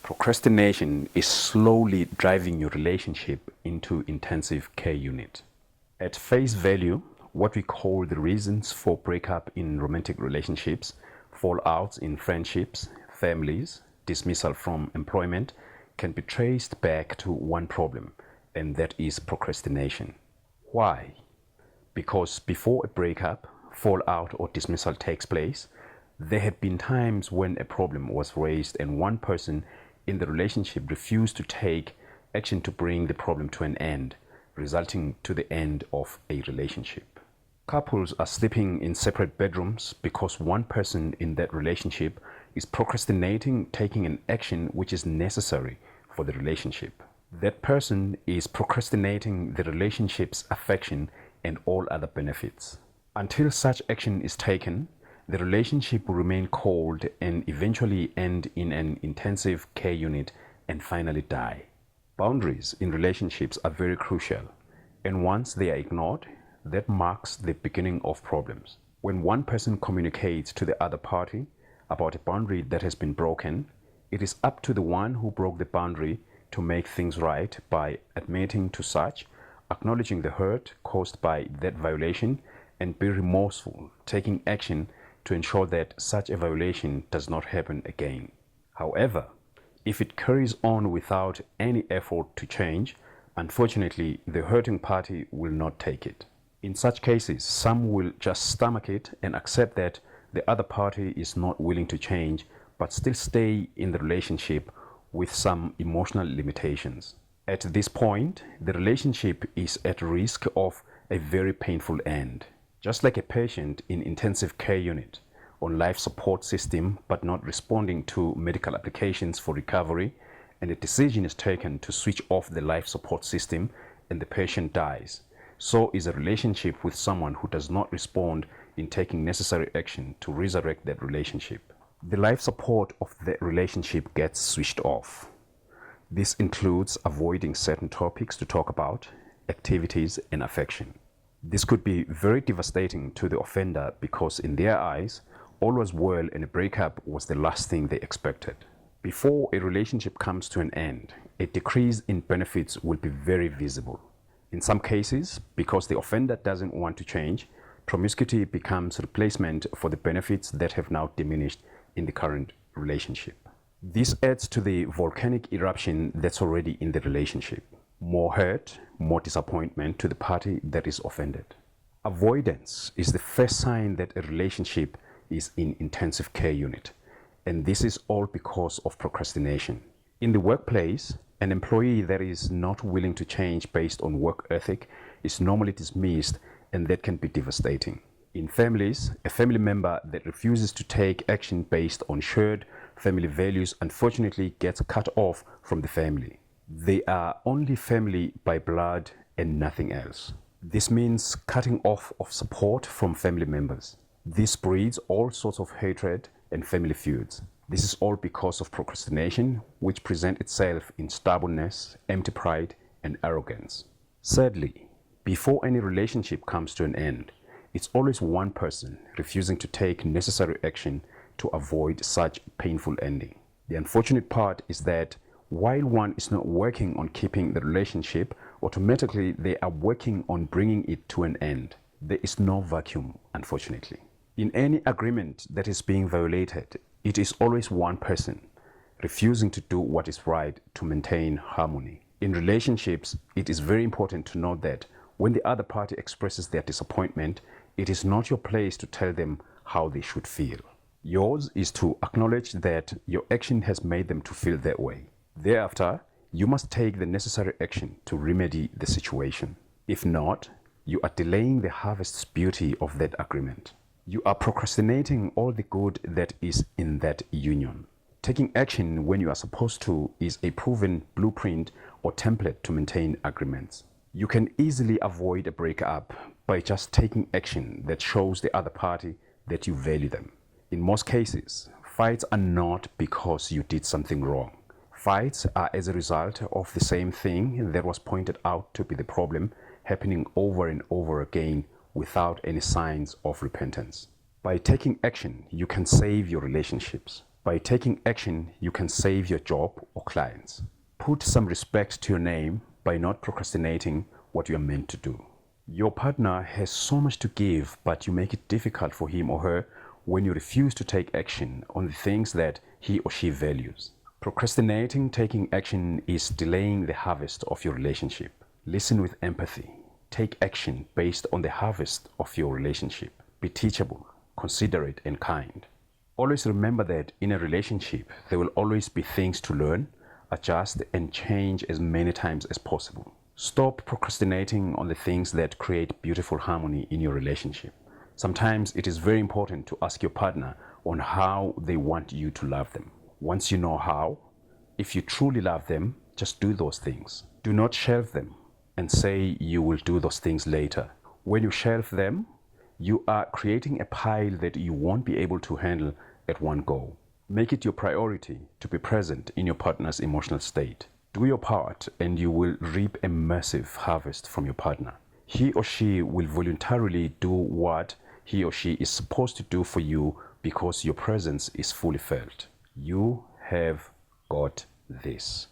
Procrastination is slowly driving your relationship into intensive care unit. At face value, what we call the reasons for breakup in romantic relationships, fallouts in friendships, families, dismissal from employment can be traced back to one problem, and that is procrastination. Why? Because before a breakup, fallout, or dismissal takes place, there had been times when a problem was raised and one person in the relationship refused to take action to bring the problem to an end, resulting to the end of a relationship. Couples are sleeping in separate bedrooms because one person in that relationship is procrastinating taking an action which is necessary for the relationship. That person is procrastinating the relationship's affection and all other benefits. Until such action is taken, the relationship will remain cold and eventually end in an intensive care unit and finally die. Boundaries in relationships are very crucial, and once they are ignored, that marks the beginning of problems. When one person communicates to the other party about a boundary that has been broken, it is up to the one who broke the boundary to make things right by admitting to such, acknowledging the hurt caused by that violation, and be remorseful, taking action to ensure that such a violation does not happen again. However, if it carries on without any effort to change, unfortunately, the hurting party will not take it. In such cases, some will just stomach it and accept that the other party is not willing to change, but still stay in the relationship with some emotional limitations. At this point, the relationship is at risk of a very painful end. Just like a patient in intensive care unit on life support system but not responding to medical applications for recovery, and a decision is taken to switch off the life support system and the patient dies, so is a relationship with someone who does not respond in taking necessary action to resurrect that relationship. The life support of the relationship gets switched off. This includes avoiding certain topics to talk about, activities, and affection. This could be very devastating to the offender because in their eyes, all was well and a breakup was the last thing they expected. Before a relationship comes to an end, a decrease in benefits will be very visible. In some cases, because the offender doesn't want to change, promiscuity becomes replacement for the benefits that have now diminished in the current relationship. This adds to the volcanic eruption that's already in the relationship. More hurt, more disappointment to the party that is offended. Avoidance is the first sign that a relationship is in intensive care unit, and this is all because of procrastination. In the workplace, an employee that is not willing to change based on work ethic is normally dismissed, and that can be devastating. In families, a family member that refuses to take action based on shared family values unfortunately gets cut off from the family. They are only family by blood and nothing else. This means cutting off of support from family members. This breeds all sorts of hatred and family feuds. This is all because of procrastination, which presents itself in stubbornness, empty pride, and arrogance. Sadly, before any relationship comes to an end, it's always one person refusing to take necessary action to avoid such painful ending. The unfortunate part is that while one is not working on keeping the relationship, automatically they are working on bringing it to an end. There is no vacuum, unfortunately. In any agreement that is being violated, it is always one person refusing to do what is right to maintain harmony. In relationships, it is very important to note that when the other party expresses their disappointment, it is not your place to tell them how they should feel. Yours is to acknowledge that your action has made them to feel that way. Thereafter, you must take the necessary action to remedy the situation. If not, you are delaying the harvest's beauty of that agreement. You are procrastinating all the good that is in that union. Taking action when you are supposed to is a proven blueprint or template to maintain agreements. You can easily avoid a breakup by just taking action that shows the other party that you value them. In most cases, fights are not because you did something wrong. Fights are as a result of the same thing that was pointed out to be the problem happening over and over again without any signs of repentance. By taking action, you can save your relationships. By taking action, you can save your job or or clients. Put some respect to your name by not procrastinating what you are meant to do. Your partner has so much to give, but you make it difficult for him or her when you refuse to take action on the things that he or she values. Procrastinating taking action is delaying the harvest of your relationship. Listen with empathy. Take action based on the harvest of your relationship. Be teachable, considerate, and kind. Always remember that in a relationship, there will always be things to learn, adjust, and change as many times as possible. Stop procrastinating on the things that create beautiful harmony in your relationship. Sometimes it is very important to ask your partner on how they want you to love them. Once you know how, if you truly love them, just do those things. Do not shelve them and say you will do those things later. When you shelve them, you are creating a pile that you won't be able to handle at one go. Make it your priority to be present in your partner's emotional state. Do your part and you will reap a massive harvest from your partner. He or she will voluntarily do what he or she is supposed to do for you because your presence is fully felt. You have got this.